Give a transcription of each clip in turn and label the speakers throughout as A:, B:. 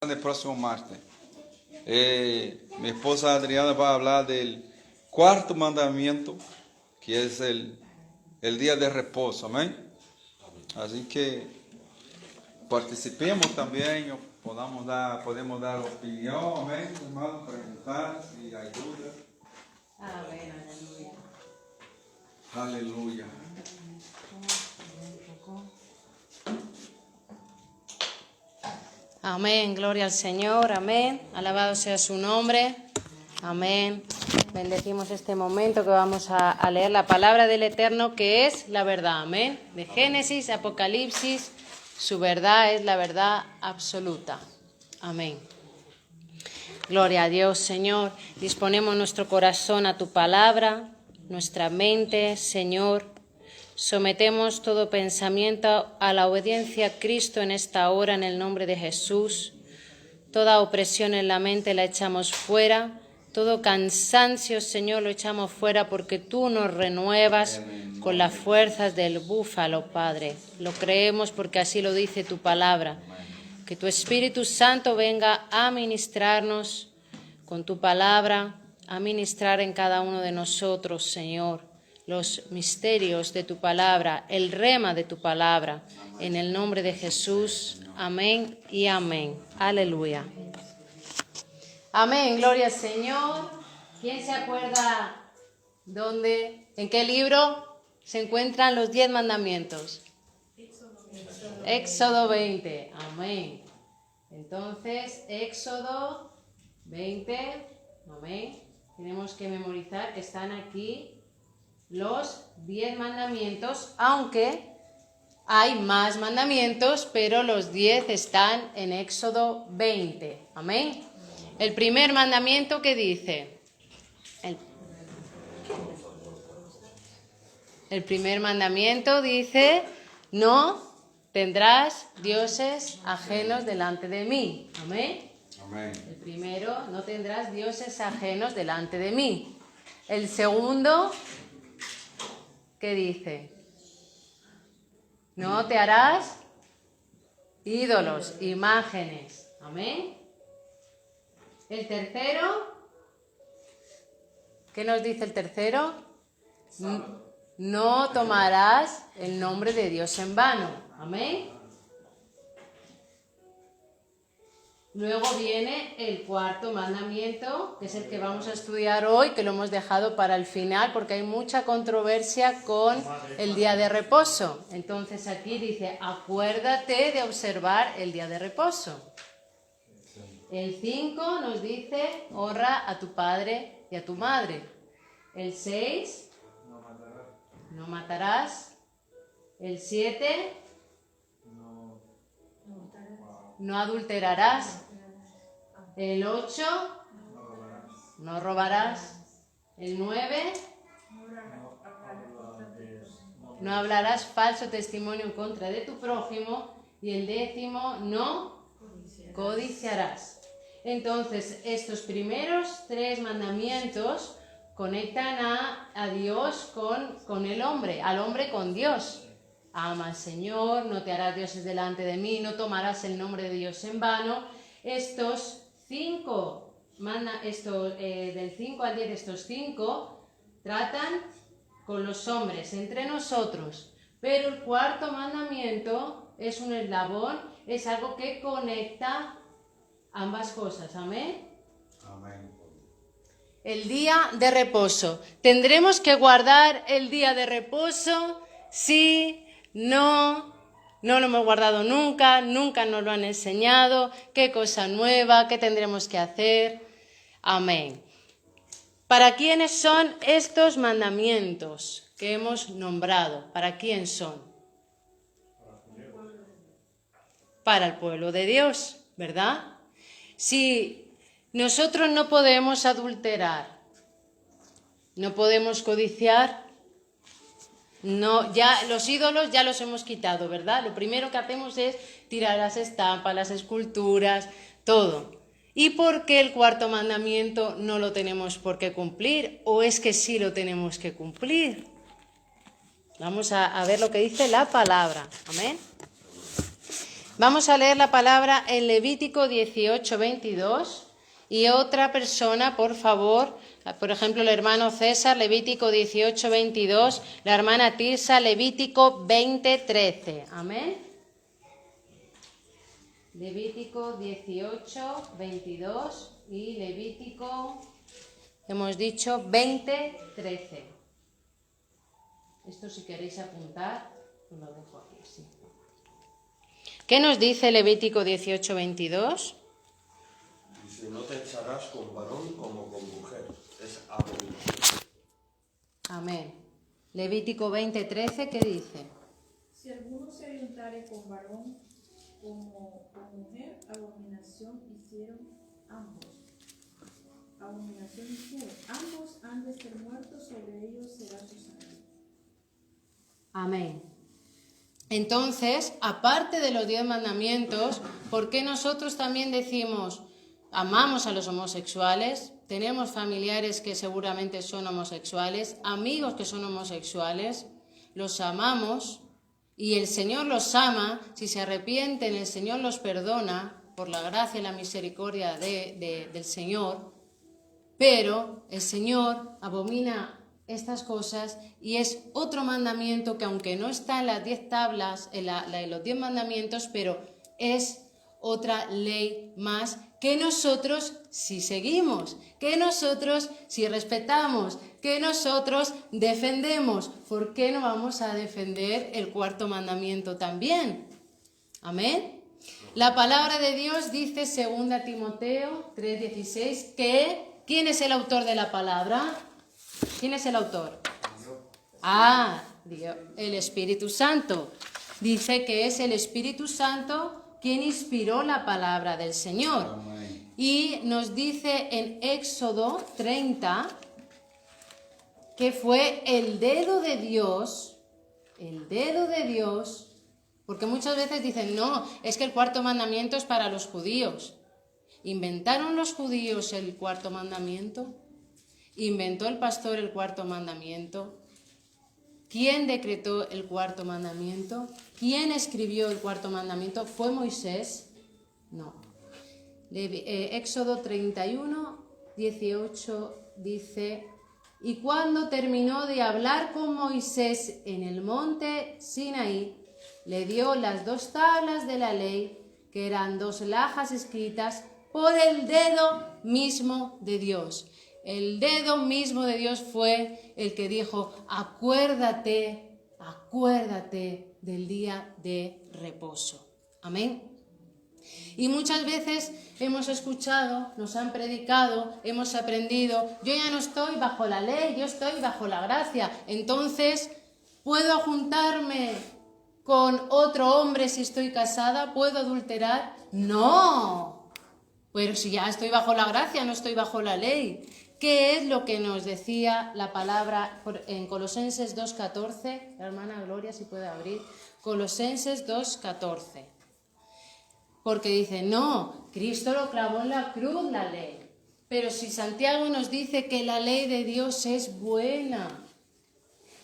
A: del próximo martes. Mi esposa Adriana va a hablar del cuarto mandamiento, que es el día de reposo, amén. Así que participemos también, podemos dar opinión, amén, hermano, preguntar si hay dudas.
B: Amén, aleluya.
A: Aleluya.
B: Amén, gloria al Señor, amén. Alabado sea su nombre, amén. Bendecimos este momento que vamos a leer la palabra del Eterno, que es la verdad, amén. De Génesis, Apocalipsis, su verdad es la verdad absoluta, amén. Gloria a Dios, Señor. Disponemos nuestro corazón a tu palabra, nuestra mente, Señor. Sometemos todo pensamiento a la obediencia a Cristo en esta hora, en el nombre de Jesús. Toda opresión en la mente la echamos fuera. Todo cansancio, Señor, lo echamos fuera porque tú nos renuevas con las fuerzas del búfalo, Padre. Lo creemos porque así lo dice tu palabra. Que tu Espíritu Santo venga a ministrarnos con tu palabra, a ministrar en cada uno de nosotros, Señor, los misterios de tu palabra, el rema de tu palabra. En el nombre de Jesús, amén y amén. Aleluya. Amén, gloria al Señor. ¿Quién se acuerda en qué libro se encuentran los 10 mandamientos? Éxodo 20, amén. Entonces, Éxodo 20, amén. Tenemos que memorizar que están aquí los 10 mandamientos, aunque hay más mandamientos, pero los 10 están en Éxodo 20, amén. El primer mandamiento, ¿qué dice? El primer mandamiento dice: no tendrás dioses ajenos delante de mí. Amén.
A: Amén.
B: El primero: no tendrás dioses ajenos delante de mí. El segundo, ¿qué dice? No te harás ídolos, imágenes. Amén. El tercero, ¿qué nos dice el tercero? No tomarás el nombre de Dios en vano. Amén. Luego viene el cuarto mandamiento, que es el que vamos a estudiar hoy, que lo hemos dejado para el final porque hay mucha controversia con el día de reposo. Entonces aquí dice: acuérdate de observar el día de reposo. El 5 nos dice: honra a tu padre y a tu madre. El 6, no matarás. El 7, no adulterarás. El 8, no robarás. El 9, no hablarás falso testimonio en contra de tu prójimo. Y el 10, no codiciarás. Entonces, estos primeros 3 mandamientos conectan a Dios con el hombre, al hombre con Dios. Ama al Señor, no te harás dioses delante de mí, no tomarás el nombre de Dios en vano. Estos 5, del 5 al 10, estos 5 tratan con los hombres, entre nosotros. Pero el cuarto mandamiento es un eslabón, es algo que conecta ambas cosas. Amén.
A: Amén.
B: El día de reposo. ¿Tendremos que guardar el día de reposo? Sí, no lo hemos guardado nunca nos lo han enseñado. ¿Qué cosa nueva? ¿Qué tendremos que hacer? Amén. ¿Para quiénes son estos mandamientos que hemos nombrado? ¿Para quién son? Para el pueblo de Dios, ¿verdad? Si nosotros no podemos adulterar, no podemos codiciar, ya los ídolos ya los hemos quitado, ¿verdad? Lo primero que hacemos es tirar las estampas, las esculturas, todo. ¿Y por qué el cuarto mandamiento no lo tenemos por qué cumplir? ¿O es que sí lo tenemos que cumplir? Vamos a ver lo que dice la palabra. Amén. Vamos a leer la palabra en Levítico 18:22 y otra persona, por favor, por ejemplo el hermano César, Levítico 18:22, la hermana Tirsa, Levítico 20:13. Amén. Levítico 18:22 y Levítico, hemos dicho, 20:13. Esto si queréis apuntar, os lo dejo aquí, sí. ¿Qué nos dice Levítico 18:22?
C: Dice, no te echarás con varón como con mujer, es abominación.
B: Amén. Levítico 20:13, ¿qué dice?
D: Si alguno se ayuntare con varón como con mujer, abominación hicieron ambos. Abominación hicieron. Ambos han de ser muertos, sobre ellos será su sangre.
B: Amén. Entonces, aparte de los 10 mandamientos, ¿por qué nosotros también decimos, amamos a los homosexuales? Tenemos familiares que seguramente son homosexuales, amigos que son homosexuales, los amamos y el Señor los ama. Si se arrepienten, el Señor los perdona por la gracia y la misericordia del Señor, pero el Señor abomina estas cosas y es otro mandamiento que, aunque no está en las 10 tablas, en los 10 mandamientos, pero es otra ley más que nosotros si seguimos, que nosotros si respetamos, que nosotros defendemos. ¿Por qué no vamos a defender el 4º mandamiento también? Amén. La palabra de Dios dice, 2 Timoteo 3:16, que ¿quién es el autor de la palabra? ¿Quién es el autor? Dios, el Espíritu Santo. Dice que es el Espíritu Santo quien inspiró la palabra del Señor.
A: Amén.
B: Y nos dice en Éxodo 30 que fue el dedo de Dios, porque muchas veces dicen, no, es que el 4º mandamiento es para los judíos. ¿Inventaron los judíos el 4º mandamiento? ¿Inventó el pastor el 4º mandamiento? ¿Quién decretó el 4º mandamiento? ¿Quién escribió el 4º mandamiento? ¿Fue Moisés? No. Éxodo 31:18 dice, y cuando terminó de hablar con Moisés en el monte Sinaí, le dio las 2 tablas de la ley, que eran 2 lajas escritas por el dedo mismo de Dios. El dedo mismo de Dios fue el que dijo, acuérdate del día de reposo. Amén. Y muchas veces hemos escuchado, nos han predicado, hemos aprendido, yo ya no estoy bajo la ley, yo estoy bajo la gracia. Entonces, ¿puedo juntarme con otro hombre si estoy casada? ¿Puedo adulterar? No. Pero si ya estoy bajo la gracia, no estoy bajo la ley. ¿Qué es lo que nos decía la palabra en Colosenses 2:14? La hermana Gloria, si puede abrir. Colosenses 2:14. Porque dice, no, Cristo lo clavó en la cruz, la ley. Pero si Santiago nos dice que la ley de Dios es buena.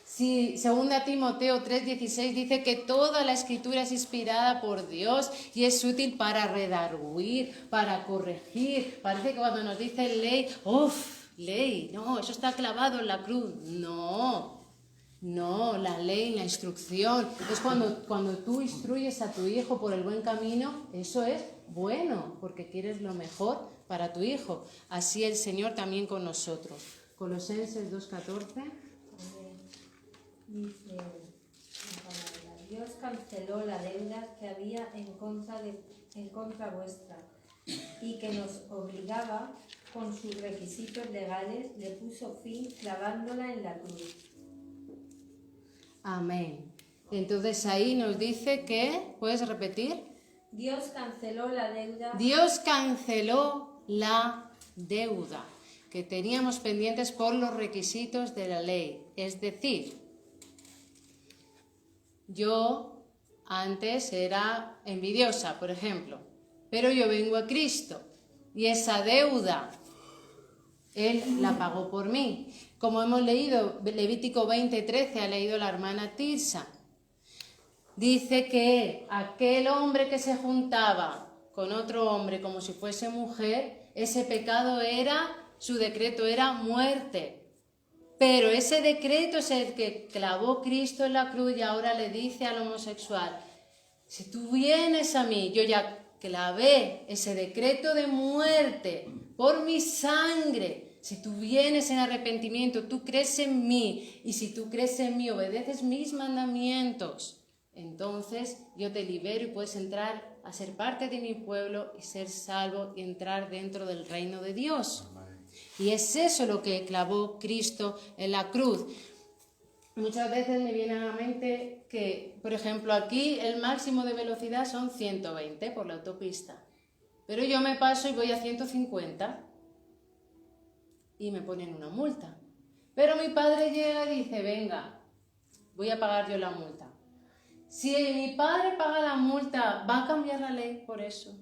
B: Si 2 Timoteo 3:16 dice que toda la escritura es inspirada por Dios y es útil para redarguir, para corregir. Parece que cuando nos dice ley, ley, no, eso está clavado en la cruz. No, la ley, la instrucción. Es cuando tú instruyes a tu hijo por el buen camino, eso es bueno, porque quieres lo mejor para tu hijo. Así el Señor también con nosotros. Colosenses 2:14.
E: Dice la palabra, Dios canceló la deuda que había en contra vuestra y que nos obligaba con sus requisitos legales, le puso fin clavándola en la cruz.
B: Amén. Entonces ahí nos dice que, ¿puedes repetir?
E: Dios canceló la deuda.
B: Dios canceló la deuda que teníamos pendientes por los requisitos de la ley. Es decir, yo antes era envidiosa, por ejemplo, pero yo vengo a Cristo y esa deuda Él la pagó por mí. Como hemos leído, Levítico 20:13 ha leído la hermana Tirsa. dice que aquel hombre que se juntaba con otro hombre como si fuese mujer, ese pecado su decreto era muerte. Pero ese decreto es el que clavó Cristo en la cruz y ahora le dice al homosexual, si tú vienes a mí, yo ya clavé ese decreto de muerte por mi sangre. Si tú vienes en arrepentimiento, tú crees en mí, y si tú crees en mí, obedeces mis mandamientos, entonces yo te libero y puedes entrar a ser parte de mi pueblo y ser salvo y entrar dentro del reino de Dios. Y es eso lo que clavó Cristo en la cruz. Muchas veces me viene a la mente que, por ejemplo, aquí el máximo de velocidad son 120 por la autopista. Pero yo me paso y voy a 150 y me ponen una multa. Pero mi padre llega y dice, venga, voy a pagar yo la multa. Si mi padre paga la multa, ¿va a cambiar la ley por eso?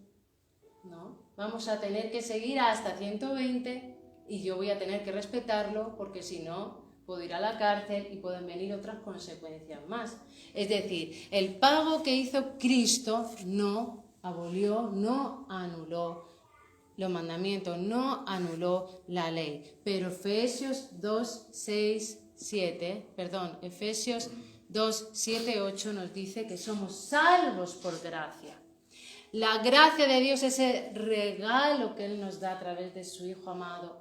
B: No, vamos a tener que seguir hasta 120 y yo voy a tener que respetarlo porque si no, puedo ir a la cárcel y pueden venir otras consecuencias más. Es decir, el pago que hizo Cristo no abolió, no anuló los mandamientos, no anuló la ley. Pero Efesios 2, 7, 8 nos dice que somos salvos por gracia. La gracia de Dios, ese regalo que Él nos da a través de su Hijo amado,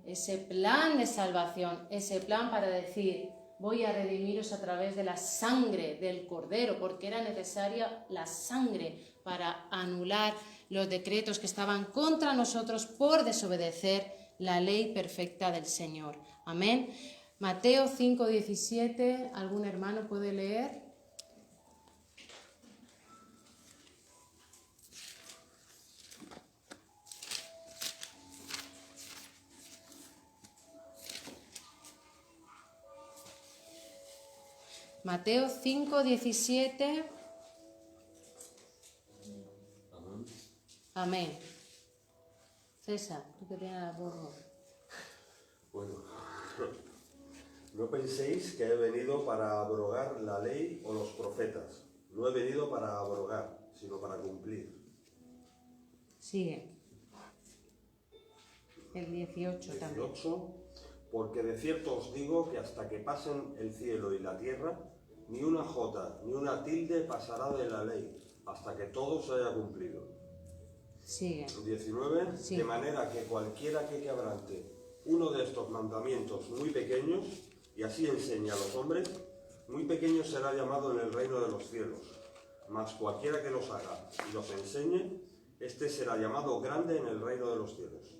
B: ese plan de salvación, ese plan para decir, voy a redimiros a través de la sangre del Cordero, porque era necesaria la sangre para anular los decretos que estaban contra nosotros por desobedecer la ley perfecta del Señor. Amén. Mateo 5:17, ¿algún hermano puede leer? Mateo 5:17. Amén. César, tú que tienes la voz.
C: Bueno, no penséis que he venido para abrogar la ley o los profetas. No he venido para abrogar, sino para cumplir.
B: Sigue. El 18 también.
C: 18. Porque de cierto os digo que hasta que pasen el cielo y la tierra, ni una jota ni una tilde pasará de la ley, hasta que todo se haya cumplido.
B: Sigue.
C: 19.
B: Sí.
C: De manera que cualquiera que quebrante uno de estos mandamientos muy pequeños, y así enseña a los hombres, muy pequeño será llamado en el reino de los cielos. Mas cualquiera que los haga y los enseñe, este será llamado grande en el reino de los cielos.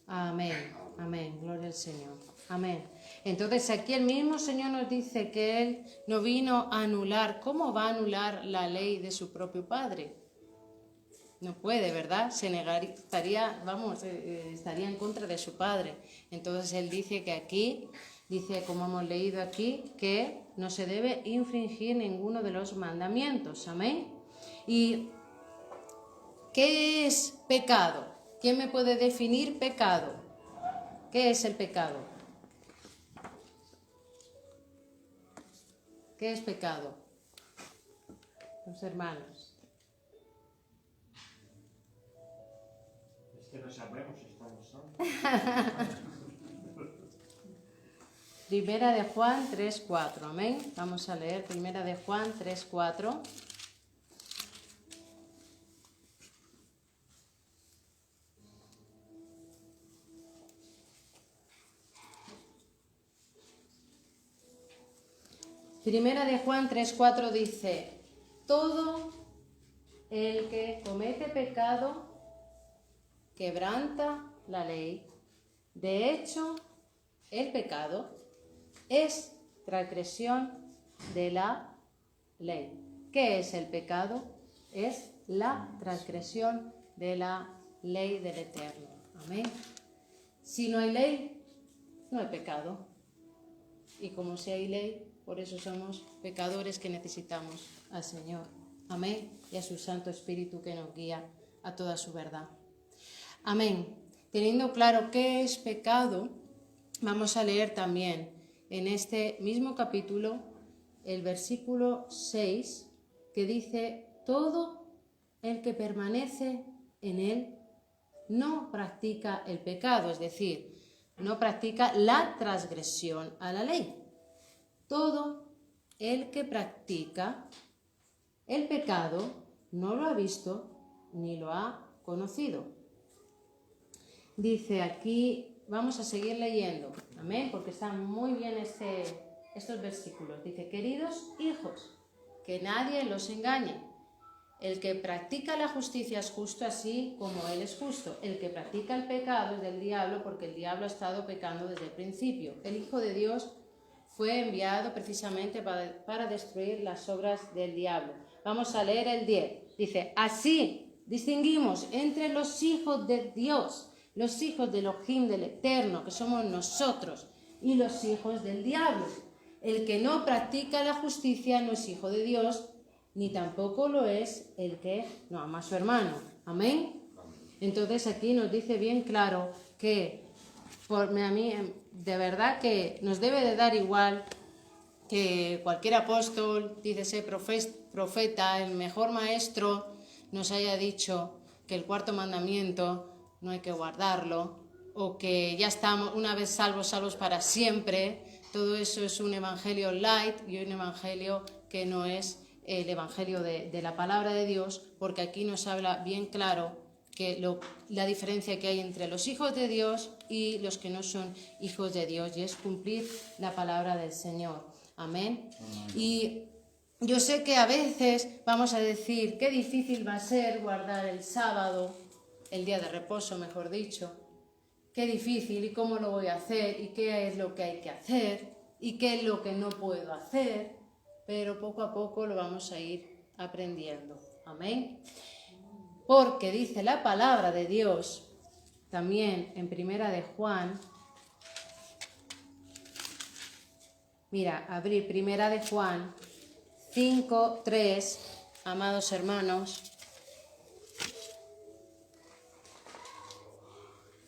B: Amén, amén, gloria al Señor, amén. Entonces aquí el mismo Señor nos dice que Él no vino a anular. ¿Cómo va a anular la ley de su propio Padre? No puede, ¿verdad? Estaría en contra de su Padre. Entonces Él dice que aquí, dice como hemos leído aquí, que no se debe infringir ninguno de los mandamientos, amén. ¿Y qué es pecado? ¿Quién me puede definir pecado? ¿Qué es el pecado? ¿Qué es pecado? Los hermanos.
F: Es que no sabemos si estamos solos.
B: Primera de Juan 3:4, amén. Vamos a leer Primera de Juan 3:4. Primera de Juan 3:4 dice, todo el que comete pecado quebranta la ley. De hecho, el pecado es transgresión de la ley. ¿Qué es el pecado? Es la transgresión de la ley del Eterno. Amén. Si no hay ley, no hay pecado. Y como si hay ley, por eso somos pecadores que necesitamos al Señor. Amén. Y a su Santo Espíritu que nos guía a toda su verdad. Amén. Teniendo claro qué es pecado, vamos a leer también en este mismo capítulo el versículo 6 que dice, todo el que permanece en él no practica el pecado, es decir, no practica la transgresión a la ley. Todo el que practica el pecado no lo ha visto ni lo ha conocido. Dice aquí, vamos a seguir leyendo, amén, porque están muy bien estos versículos. Dice, queridos hijos, que nadie los engañe. El que practica la justicia es justo así como él es justo. El que practica el pecado es del diablo, porque el diablo ha estado pecando desde el principio. El Hijo de Dios fue enviado precisamente para destruir las obras del diablo. Vamos a leer el 10. Dice, así distinguimos entre los hijos de Dios, los hijos del Elohim, del Eterno, que somos nosotros, y los hijos del diablo. El que no practica la justicia no es hijo de Dios, ni tampoco lo es el que no ama a su hermano. ¿Amén? Entonces aquí nos dice bien claro que a mí de verdad que nos debe de dar igual que cualquier apóstol, dícese profeta, el mejor maestro, nos haya dicho que el cuarto mandamiento no hay que guardarlo, o que ya estamos una vez salvos para siempre. Todo eso es un evangelio light y un evangelio que no es el evangelio de la palabra de Dios, porque aquí nos habla bien claro que la diferencia que hay entre los hijos de Dios y los que no son hijos de Dios, y es cumplir la palabra del Señor. Amén. Y yo sé que a veces vamos a decir qué difícil va a ser guardar el sábado, el día de reposo, mejor dicho. Qué difícil, y cómo lo voy a hacer, y qué es lo que hay que hacer, y qué es lo que no puedo hacer, pero poco a poco lo vamos a ir aprendiendo. Amén. Porque dice la palabra de Dios, también en Primera de Juan, mira, abrir Primera de Juan 5:3, amados hermanos.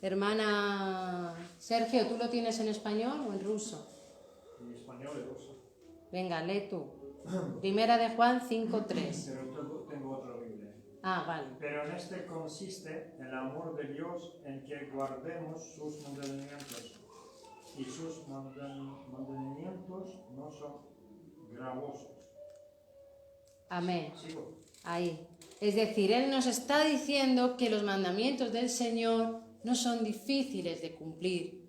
B: Hermana Sergio, ¿tú lo tienes en español o en ruso?
F: En español y ruso.
B: Venga, lee tú. Primera de Juan 5:3.
F: Pero tengo otra Biblia.
B: Ah, vale.
F: Pero en este consiste el amor de Dios, en que guardemos sus mandamientos. Y sus mandamientos no son gravosos.
B: Amén.
F: ¿Sigo?
B: Ahí. Es decir, Él nos está diciendo que los mandamientos del Señor no son difíciles de cumplir.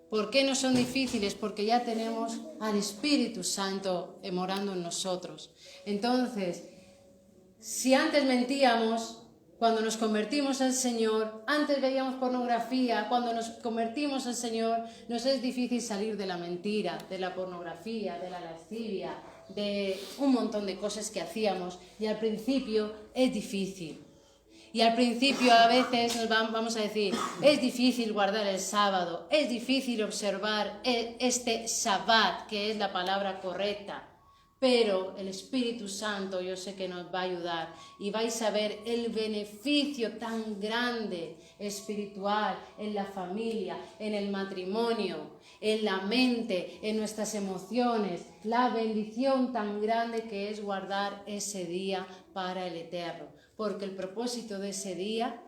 B: ¿Por qué no son difíciles? Porque ya tenemos al Espíritu Santo morando en nosotros. Entonces, si antes mentíamos, cuando nos convertimos al Señor, antes veíamos pornografía, cuando nos convertimos al Señor, nos es difícil salir de la mentira, de la pornografía, de la lascivia, de un montón de cosas que hacíamos, y al principio es difícil. Y al principio a veces nos vamos a decir, es difícil guardar el sábado, es difícil observar este Shabbat, que es la palabra correcta. Pero el Espíritu Santo yo sé que nos va a ayudar y vais a ver el beneficio tan grande espiritual en la familia, en el matrimonio, en la mente, en nuestras emociones, la bendición tan grande que es guardar ese día para el Eterno, porque el propósito de ese día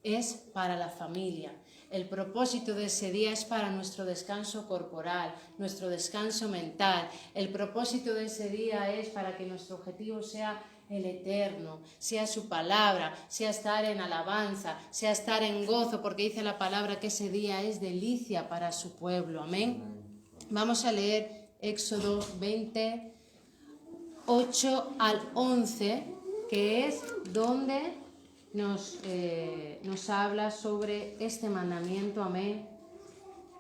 B: es para la familia. El propósito de ese día es para nuestro descanso corporal, nuestro descanso mental. El propósito de ese día es para que nuestro objetivo sea el Eterno, sea su palabra, sea estar en alabanza, sea estar en gozo, porque dice la palabra que ese día es delicia para su pueblo. Amén. Vamos a leer Éxodo 20, 8 al 11, que es donde nos habla sobre este mandamiento. Amén.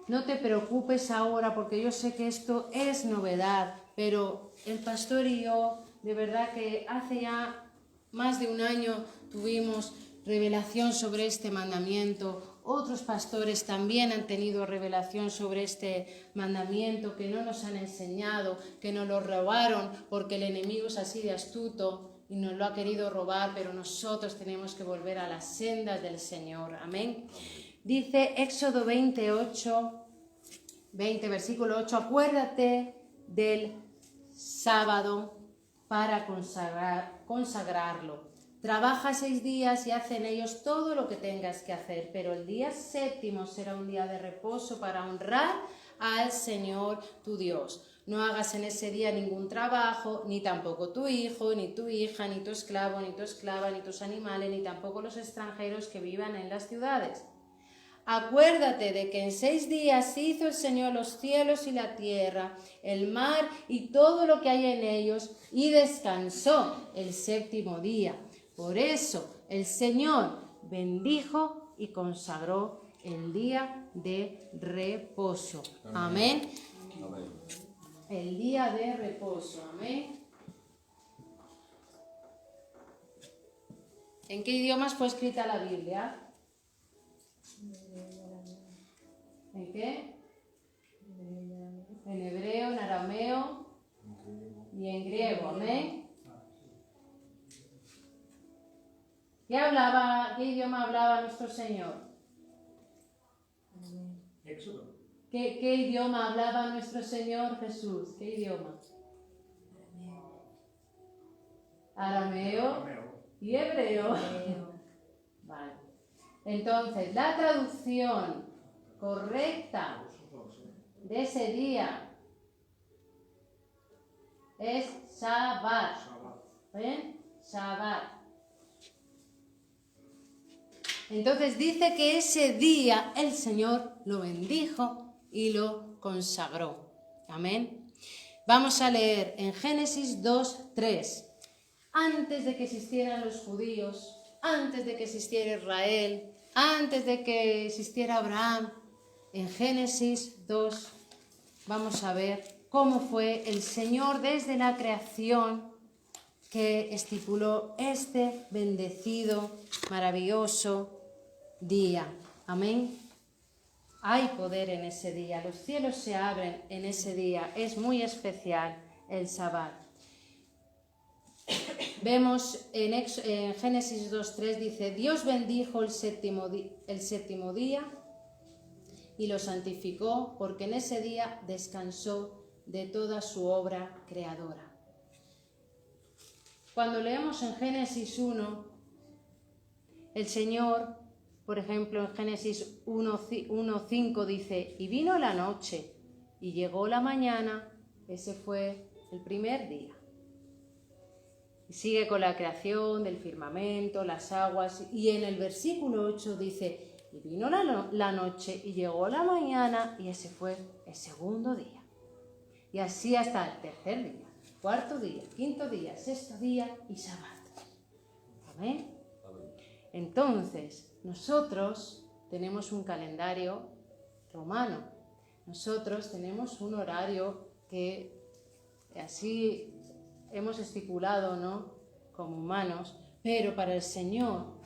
B: No te preocupes ahora, porque yo sé que esto es novedad, pero el pastor y yo, de verdad que hace ya más de un año tuvimos revelación sobre este mandamiento. Otros pastores también han tenido revelación sobre este mandamiento, que no nos han enseñado, que nos lo robaron, porque el enemigo es así de astuto y nos lo ha querido robar, pero nosotros tenemos que volver a las sendas del Señor. Amén. Dice Éxodo 20, versículo 8, acuérdate del sábado para consagrarlo. Trabaja 6 días y haz en ellos todo lo que tengas que hacer, pero el día 7º será un día de reposo para honrar al Señor tu Dios. No hagas en ese día ningún trabajo, ni tampoco tu hijo, ni tu hija, ni tu esclavo, ni tu esclava, ni tus animales, ni tampoco los extranjeros que vivan en las ciudades. Acuérdate de que en 6 días hizo el Señor los cielos y la tierra, el mar y todo lo que hay en ellos, y descansó el 7º día. Por eso el Señor bendijo y consagró el día de reposo. Amén.
A: Amén.
B: El día de reposo. Amén. ¿En qué idiomas fue escrita la Biblia? ¿En qué? En hebreo, en arameo y en griego. Amén. ¿Qué idioma hablaba nuestro Señor?
F: Éxodo.
B: ¿Qué idioma hablaba nuestro Señor Jesús? ¿Qué idioma? Arameo y hebreo. Vale. Entonces, la traducción correcta de ese día es Shabbat. ¿Ven? Shabbat. Entonces dice que ese día el Señor lo bendijo y lo consagró. Amén. Vamos a leer en Génesis 2:3. Antes de que existieran los judíos, antes de que existiera Israel, antes de que existiera Abraham, en Génesis 2 vamos a ver cómo fue el Señor desde la creación que estipuló este bendecido, maravilloso día. Amén. Hay poder en ese día, los cielos se abren en ese día, es muy especial el Shabbat. Vemos en Génesis 2:3 dice, Dios bendijo el séptimo día y lo santificó porque en ese día descansó de toda su obra creadora. Cuando leemos en Génesis 1, el Señor, por ejemplo, en Génesis 1:5 dice, y vino la noche y llegó la mañana, ese fue el primer día. Y sigue con la creación del firmamento, las aguas, y en el versículo 8 dice, y vino la noche y llegó la mañana, y ese fue el segundo día. Y así hasta el tercer día, cuarto día, quinto día, sexto día y Shabbat. Amén. Entonces, nosotros tenemos un calendario romano. Nosotros tenemos un horario que así hemos estipulado, ¿no?, como humanos, pero para el Señor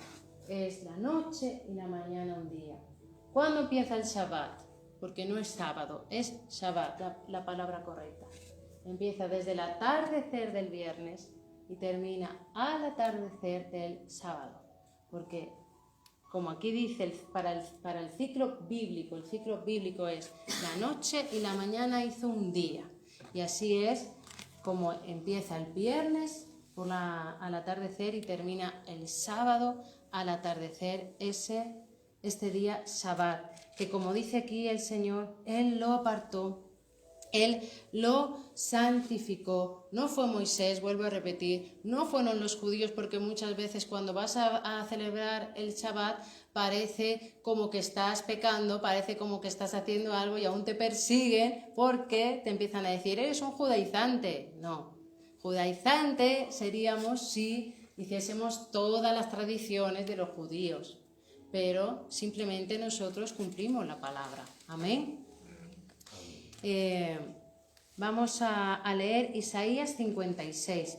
B: es la noche y la mañana un día. ¿Cuándo empieza el Shabbat? Porque no es sábado, es Shabbat, la palabra correcta. Empieza desde el atardecer del viernes y termina al atardecer del sábado. Porque, como aquí dice, para el ciclo bíblico es la noche y la mañana hizo un día. Y así es como empieza el viernes al atardecer y termina el sábado al atardecer este día Shabbat, que como dice aquí el Señor, Él lo apartó, Él lo santificó. No fue Moisés, vuelvo a repetir, no fueron los judíos, porque muchas veces cuando vas a celebrar el Shabbat parece como que estás pecando, parece como que estás haciendo algo y aún te persiguen porque te empiezan a decir, eres un judaizante. No, judaizante seríamos si hiciésemos todas las tradiciones de los judíos, pero simplemente nosotros cumplimos la palabra. Amén. Vamos a leer Isaías 56.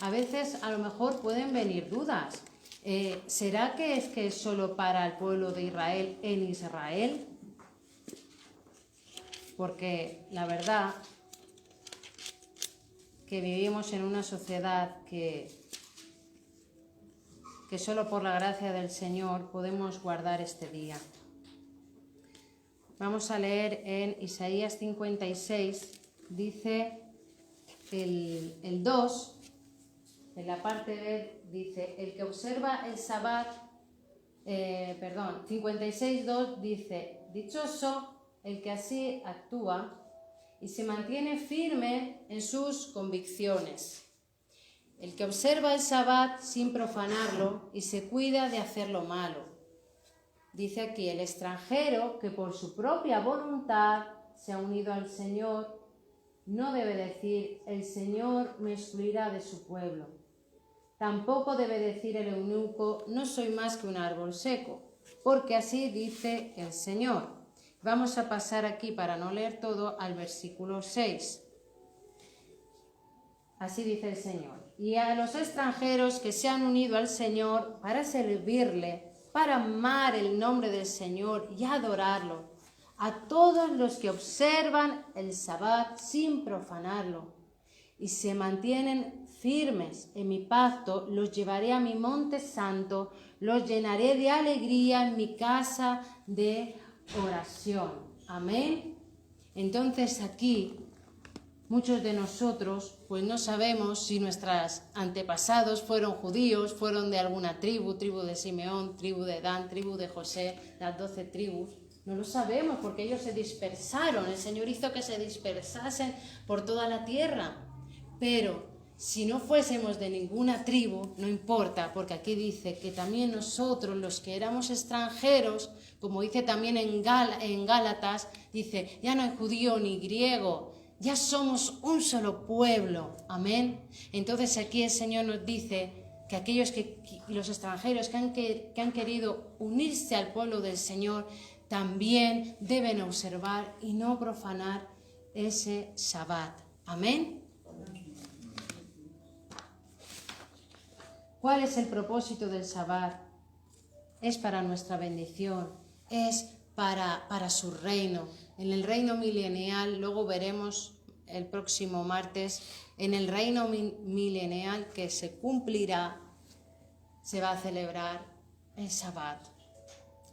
B: A veces a lo mejor pueden venir dudas. ¿Será que es solo para el pueblo de Israel en Israel? Porque la verdad que vivimos en una sociedad que solo por la gracia del Señor podemos guardar este día. Vamos a leer en Isaías 56, dice el 2, en la parte B, dice, el que observa el Sabbat, 56.2 dice, dichoso el que así actúa y se mantiene firme en sus convicciones. El que observa el Sabbat sin profanarlo y se cuida de hacer lo malo. Dice aquí, el extranjero que por su propia voluntad se ha unido al Señor, no debe decir, el Señor me excluirá de su pueblo. Tampoco debe decir el eunuco, no soy más que un árbol seco, porque así dice el Señor. Vamos a pasar aquí, para no leer todo, al versículo 6. Así dice el Señor. Y a los extranjeros que se han unido al Señor para servirle, para amar el nombre del Señor y adorarlo, a todos los que observan el Sabbat sin profanarlo y se mantienen firmes en mi pacto, los llevaré a mi monte santo, los llenaré de alegría en mi casa de oración. Amén. Entonces aquí muchos de nosotros pues no sabemos si nuestros antepasados fueron judíos, fueron de alguna tribu de Simeón, tribu de Dan, tribu de José, las 12 tribus. No lo sabemos porque ellos se dispersaron, el Señor hizo que se dispersasen por toda la tierra. Pero si no fuésemos de ninguna tribu, no importa, porque aquí dice que también nosotros, los que éramos extranjeros, como dice también en Gálatas, dice, ya no hay judío ni griego, ya somos un solo pueblo. Amén. Entonces aquí el Señor nos dice que aquellos los extranjeros que han querido unirse al pueblo del Señor, también deben observar y no profanar ese Sabbat. Amén. ¿Cuál es el propósito del Sabbat? Es para nuestra bendición, es para su reino. En el reino milenial, luego veremos el próximo martes, en el reino milenial que se cumplirá, se va a celebrar el Sabbat.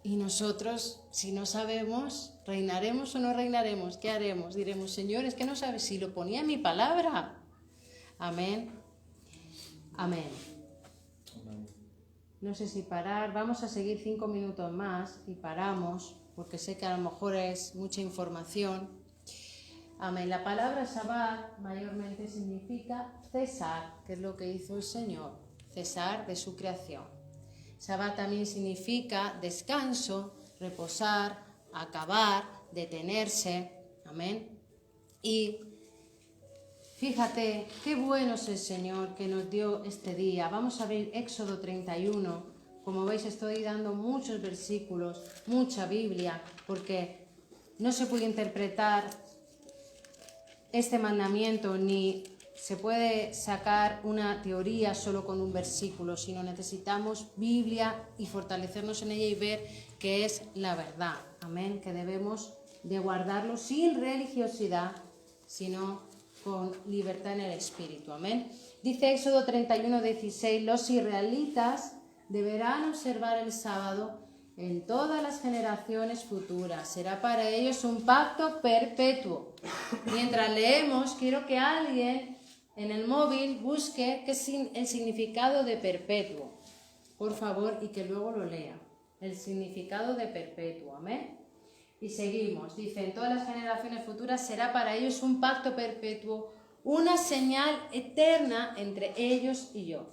B: Y nosotros, si no sabemos, ¿reinaremos o no reinaremos? ¿Qué haremos? Diremos, Señor, es que no sabes si lo ponía en mi palabra. Amén. Amén. No sé si parar, vamos a seguir 5 minutos más y paramos, porque sé que a lo mejor es mucha información. Amén. La palabra Sabbat mayormente significa cesar, que es lo que hizo el Señor, cesar de su creación. Sabbat también significa descanso, reposar, acabar, detenerse. Amén. Y fíjate, qué bueno es el Señor que nos dio este día. Vamos a abrir Éxodo 31. Como veis, estoy dando muchos versículos, mucha Biblia, porque no se puede interpretar este mandamiento ni se puede sacar una teoría solo con un versículo, sino necesitamos Biblia y fortalecernos en ella y ver que es la verdad. Amén. Que debemos de guardarlo sin religiosidad, sino con libertad en el espíritu. Amén. Dice Éxodo 31:16, los israelitas deberán observar el sábado en todas las generaciones futuras. Será para ellos un pacto perpetuo. Mientras leemos, quiero que alguien en el móvil busque qué es el significado de perpetuo, por favor, y que luego lo lea. El significado de perpetuo. Amén. Y seguimos, dice, en todas las generaciones futuras será para ellos un pacto perpetuo, una señal eterna entre ellos y yo.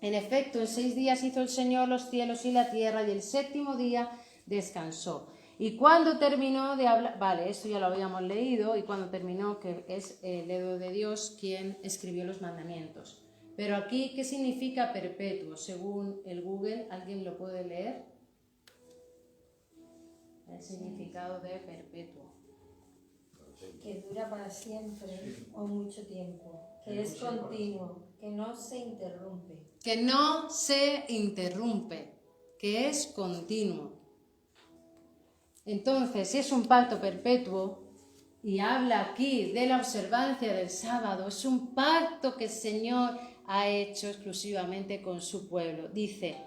B: En efecto, en 6 días hizo el Señor los cielos y la tierra, y el 7º día descansó. Y cuando terminó de hablar, vale, esto ya lo habíamos leído, y cuando terminó, que es el dedo de Dios quien escribió los mandamientos. Pero aquí, ¿qué significa perpetuo? Según el Google, ¿alguien lo puede leer? El significado de perpetuo.
E: Que dura para siempre o mucho tiempo, que es continuo, que no se interrumpe.
B: Que no se interrumpe, que es continuo. Entonces, si es un pacto perpetuo, y habla aquí de la observancia del sábado, es un pacto que el Señor ha hecho exclusivamente con su pueblo. Dice,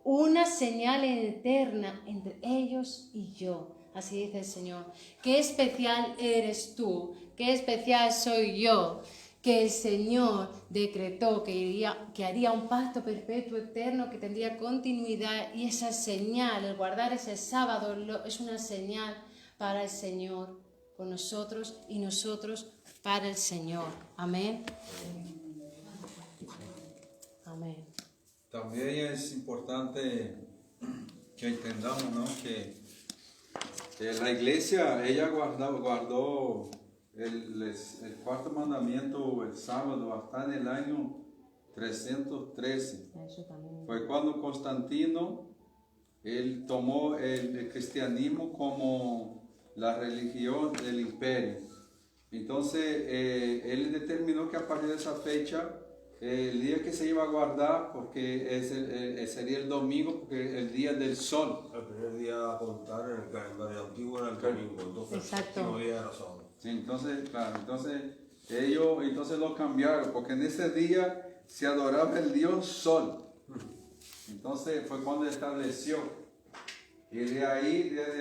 B: una señal eterna entre ellos y yo. Así dice el Señor. Qué especial eres tú, qué especial soy yo, que el Señor decretó que haría un pacto perpetuo eterno que tendría continuidad, y esa señal, el guardar ese sábado, es una señal para el Señor con nosotros y nosotros para el Señor. Amén. Amén.
A: También es importante que entendamos, ¿no?, que la iglesia, ella guardó el cuarto mandamiento el sábado hasta en el año 313.
B: Eso también.
A: Fue cuando Constantino, él tomó el cristianismo como la religión del imperio. Entonces, él determinó que a partir de esa fecha, el día que se iba a guardar, porque sería el domingo, porque el día del sol.
C: El primer día a contar en el calendario antiguo era el domingo, entonces
B: Exacto.
C: el último día era sábado.
A: Sí, entonces, claro, ellos lo cambiaron, porque en ese día se adoraba el Dios Sol. Entonces fue cuando estableció. Y desde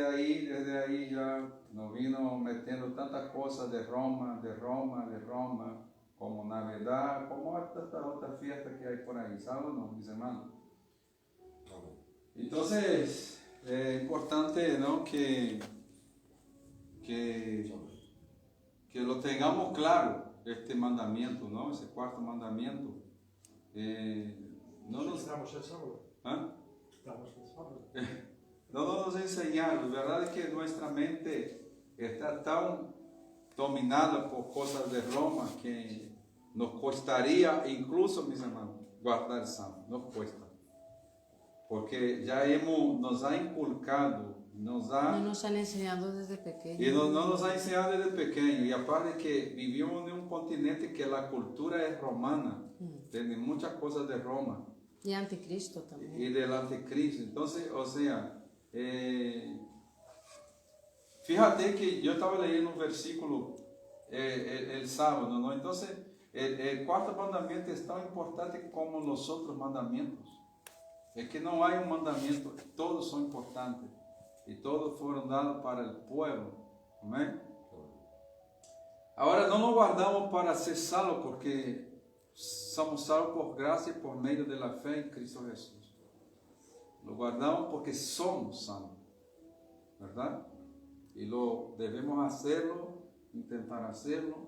A: ahí ya nos vino metiendo tantas cosas de Roma, como Navidad, como estas otras fiestas que hay por ahí, ¿saben? No, mis hermanos. Entonces, es importante, ¿no?, que lo tengamos claro, este mandamiento, ¿no?, ese cuarto mandamiento. No nos,
F: Estamos el sábado.
A: ¿ah?
F: Estamos el sábado.
A: No nos enseñaron, la verdad es que nuestra mente está tan dominada por cosas de Roma que nos costaría, incluso, mis hermanos, guardar el sábado, nos cuesta. Porque ya nos ha inculcado,
B: No nos han enseñado desde pequeños.
A: y no nos ha enseñado desde pequeño. Y aparte que vivimos en un continente que la cultura es romana, tiene muchas cosas de Roma.
B: Y anticristo también.
A: Y del anticristo. Entonces, o sea, fíjate que yo estaba leyendo un versículo el sábado, ¿no? Entonces, el cuarto mandamiento es tan importante como los otros mandamientos. Es que no hay un mandamiento, todos son importantes y todos fueron dados para el pueblo. Amén. Ahora no nos guardamos para ser salvos, porque somos salvos por gracia y por medio de la fe en Cristo Jesús. Lo guardamos porque somos salvos, ¿verdad? Y lo debemos hacerlo, intentar hacerlo.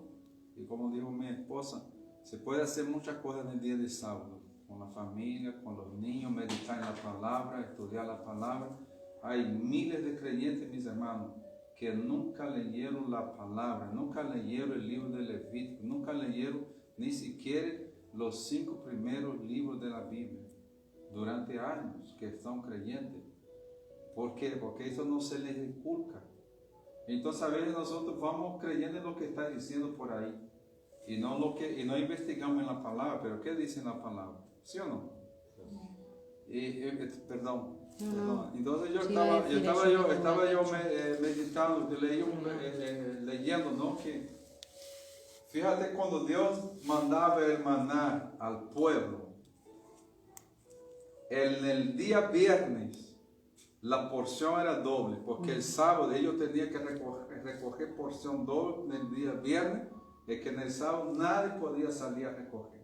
A: Y como dijo mi esposa, se puede hacer muchas cosas en el día de sábado, con la familia, con los niños, meditar en la palabra, estudiar la palabra. Hay miles de creyentes, mis hermanos, que nunca leyeron la palabra, nunca leyeron el libro de Levítico, nunca leyeron ni siquiera los 5 primeros libros de la Biblia, durante años que son creyentes. ¿Por qué? Porque eso no se les inculca. Entonces a veces nosotros vamos creyendo en lo que está diciendo por ahí y no investigamos en la palabra. Pero ¿qué dice en la palabra? ¿Sí o no? Perdón. Entonces yo estaba meditando, leyendo, ¿no? Que fíjate, cuando Dios mandaba el maná al pueblo, en el día viernes la porción era doble, porque el sábado ellos tenían que recoger porción doble en el día viernes, y que en el sábado nadie podía salir a recoger.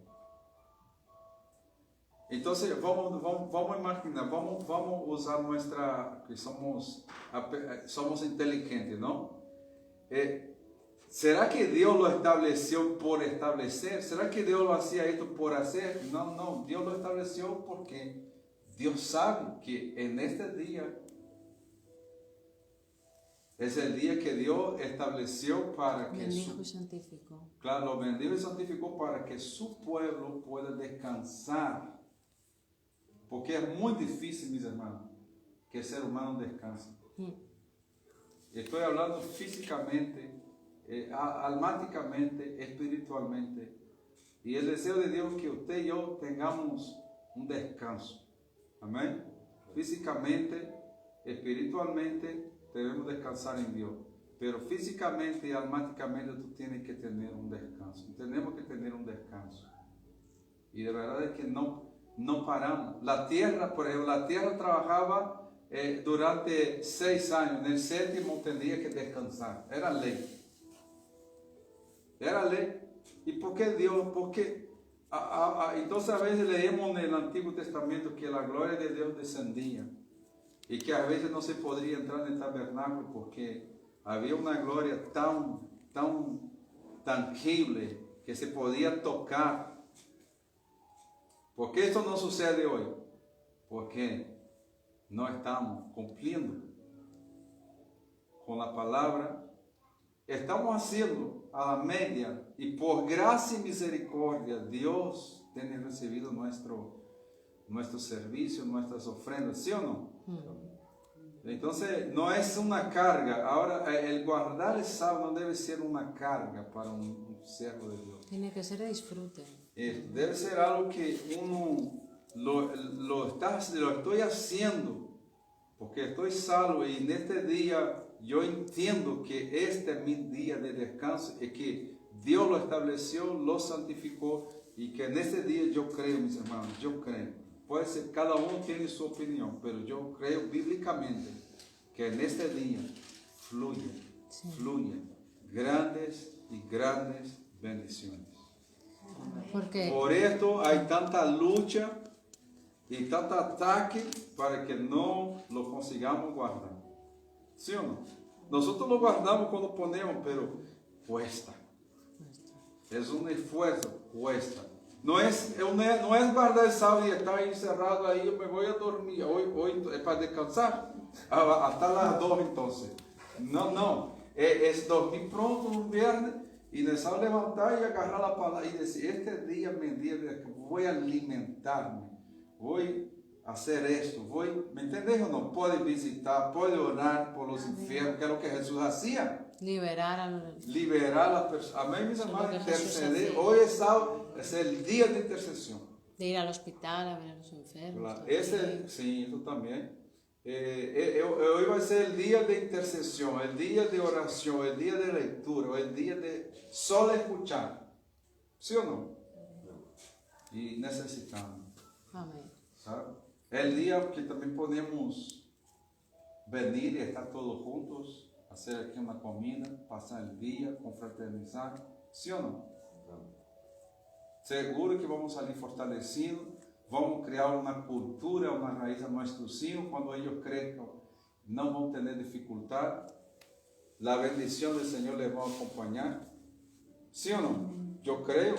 A: Entonces vamos a imaginar, vamos a usar que somos inteligentes, ¿no? ¿Será que Dios lo estableció por establecer? ¿Será que Dios lo hacía esto por hacer? No, Dios lo estableció porque Dios sabe que en este día es el día que Dios estableció para que
B: bendijo y santificó.
A: Claro, lo bendijo y santificó para que su pueblo pueda descansar. Porque es muy difícil, mis hermanos, que el ser humano descanse. Estoy hablando físicamente, almáticamente, espiritualmente. Y el deseo de Dios es que usted y yo tengamos un descanso. Amén. Físicamente, espiritualmente, debemos descansar en Dios. Pero físicamente y almáticamente tú tienes que tener un descanso. Tenemos que tener un descanso. Y de verdad es que no paramos. La tierra, por ejemplo, la tierra trabajaba durante 6 años. En el 7º tenía que descansar. Era ley. Era ley. ¿Y por qué Dios? Porque entonces a veces leemos en el Antiguo Testamento que la gloria de Dios descendía y que a veces no se podría entrar en el tabernáculo porque había una gloria tan tangible que se podía tocar. ¿Por qué esto no sucede hoy? Porque no estamos cumpliendo con la palabra. Estamos haciendo a la media y por gracia y misericordia Dios tiene recibido nuestro servicio, nuestras ofrendas, ¿sí o no? Entonces no es una carga. Ahora el guardar el sábado no debe ser una carga para un siervo de Dios.
B: Tiene que ser de disfrute.
A: Debe ser algo que uno lo estoy haciendo porque estoy salvo y en este día yo entiendo que este es mi día de descanso y que Dios lo estableció, lo santificó y que en este día yo creo, mis hermanos, yo creo. Puede ser, cada uno tiene su opinión, pero yo creo bíblicamente que en este día fluyen grandes y grandes bendiciones.
B: Porque
A: Por esto hay tanta lucha y tanto ataque para que no lo consigamos guardar. ¿Sí o no? Nosotros lo guardamos cuando ponemos, pero cuesta. Es un esfuerzo, cuesta. No es guardar el sábado y estar encerrado ahí, yo me voy a dormir, hoy es para descansar, hasta las 2 entonces. No, es dormir pronto un viernes y en el sábado levantar y agarrar la palabra y decir, este día es mi día de que voy a alimentarme, voy a hacer esto, ¿me entendés o no? Puede visitar, puede orar por los enfermos, que es lo que Jesús hacía.
B: liberar a
A: Las personas. Amén, mis hermanos,
B: lo que Jesús
A: interceder.
B: hacía.
A: Hoy es sábado, es el día de intercesión.
B: de ir al hospital a ver a los enfermos.
A: Claro.
B: también.
A: Sí, eso también. Hoy va a ser el día de intercesión, el día de oración, el día de lectura, el día de solo escuchar. ¿Sí o no? Y necesitamos.
B: Amén.
A: ¿Sabe? El día que también podemos venir y estar todos juntos, hacer aquí una comida, pasar el día, confraternizar. ¿Sí o no? Seguro que vamos a salir fortalecidos, vamos a crear una cultura, una raíz a nuestros hijos. Cuando ellos crezcan, no van a tener dificultad. La bendición del Señor les va a acompañar. ¿Sí o no? Yo creo.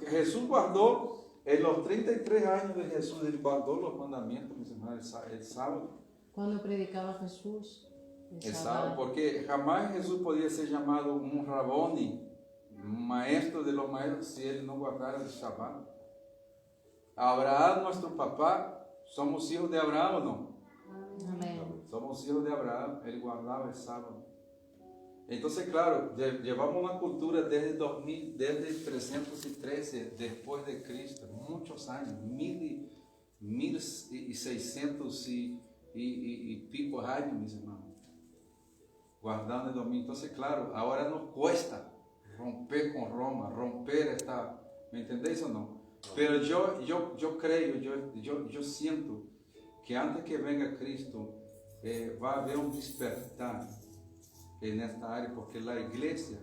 A: Jesús guardó, en los 33 años de Jesús, Él guardó los mandamientos, mis hermanos, el sábado.
B: Cuando predicaba Jesús,
A: El sábado, porque jamás Jesús podía ser llamado un raboni, maestro de los maestros, si él no guardara el Shabbat. Abraham, nuestro papá, somos hijos de Abraham, ¿o no?
B: Amén.
A: Somos hijos de Abraham, él guardaba el sábado. Entonces, claro, llevamos una cultura desde 313 después de Cristo, muchos años, 1600 y pico años, mis hermanos, guardando el domingo. Entonces, claro, ahora nos cuesta romper con Roma, romper esta, ¿me entendéis o no? Pero yo creo, yo siento que antes que venga Cristo, va a haber un despertar en esta área, porque la iglesia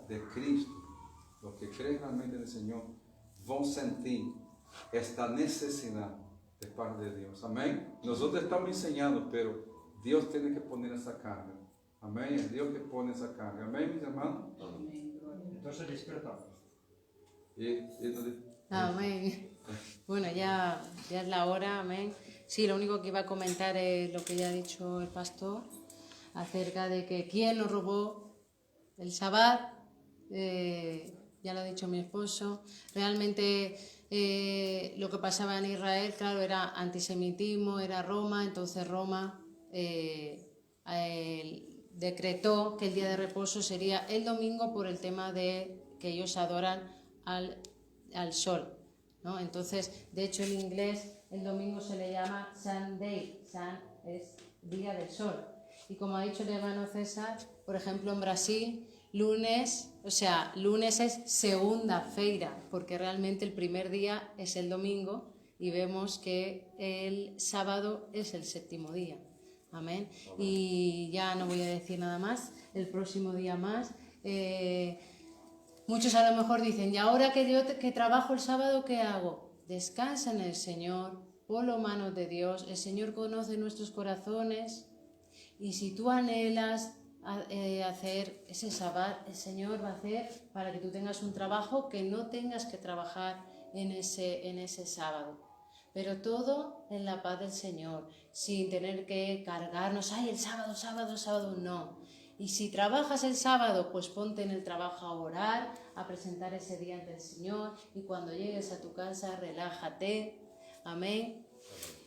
A: de Cristo, los que creen realmente en el Señor, van a sentir esta necesidad de parte de Dios. Amén. Nosotros estamos enseñando, pero Dios tiene que poner esa carga. Amén. Es Dios que pone esa carga. Amén, mis hermanos.
F: Entonces despertamos.
B: Amén. Bueno, ya es la hora, amén. Sí, lo único que iba a comentar es lo que ya ha dicho el pastor acerca de que quién nos robó el Shabbat. Ya lo ha dicho mi esposo. Realmente lo que pasaba en Israel, claro, era antisemitismo, era Roma. Entonces Roma decretó que el día de reposo sería el domingo por el tema de que ellos adoran al sol, ¿no? Entonces, de hecho en inglés el domingo se le llama Sunday. Sun es día del sol. Y como ha dicho el hermano César, por ejemplo en Brasil, lunes es segunda-feira, porque realmente el primer día es el domingo y vemos que el sábado es el séptimo día. Amén. Y ya no voy a decir nada más. El próximo día más Muchos a lo mejor dicen, ¿y ahora que yo que trabajo el sábado, qué hago? Descansa en el Señor, ponlo en manos de Dios. El Señor conoce nuestros corazones y si tú anhelas hacer ese sábado, el Señor va a hacer para que tú tengas un trabajo que no tengas que trabajar en ese sábado. Pero todo en la paz del Señor, sin tener que cargarnos, el sábado, no. Y si trabajas el sábado, pues ponte en el trabajo a orar, a presentar ese día ante el Señor, y cuando llegues a tu casa, relájate. Amén.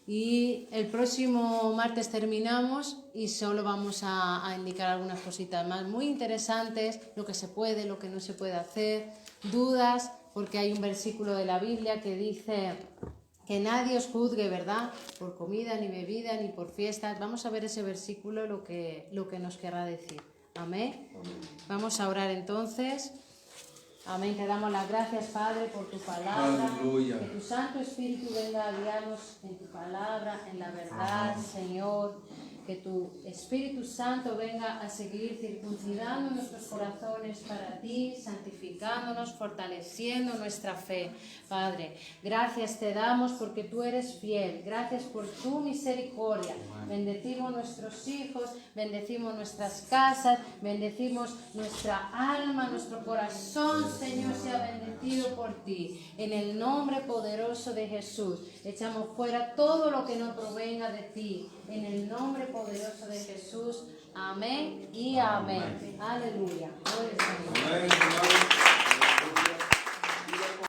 B: Y el próximo martes terminamos y solo vamos a indicar algunas cositas más muy interesantes, lo que se puede, lo que no se puede hacer, dudas, porque hay un versículo de la Biblia que dice que nadie os juzgue, ¿verdad?, por comida, ni bebida, ni por fiestas. Vamos a ver ese versículo, lo que nos querrá decir. Amén. Vamos a orar entonces. Amén. Te damos las gracias, Padre, por tu palabra.
A: Aleluya.
B: Que tu Santo Espíritu venga a guiarnos en tu palabra, en la verdad, Señor. Que tu Espíritu Santo venga a seguir circuncidando nuestros corazones para ti, santificándonos, fortaleciendo nuestra fe. Padre, gracias te damos porque tú eres fiel. Gracias por tu misericordia. Bendecimos nuestros hijos, bendecimos nuestras casas, bendecimos nuestra alma, nuestro corazón, Señor, sea bendecido por ti. En el nombre poderoso de Jesús, echamos fuera todo lo que no provenga de ti. En el nombre poderoso de Jesús. Amén y amén. Aleluya. Gloria al Señor.
A: Amén.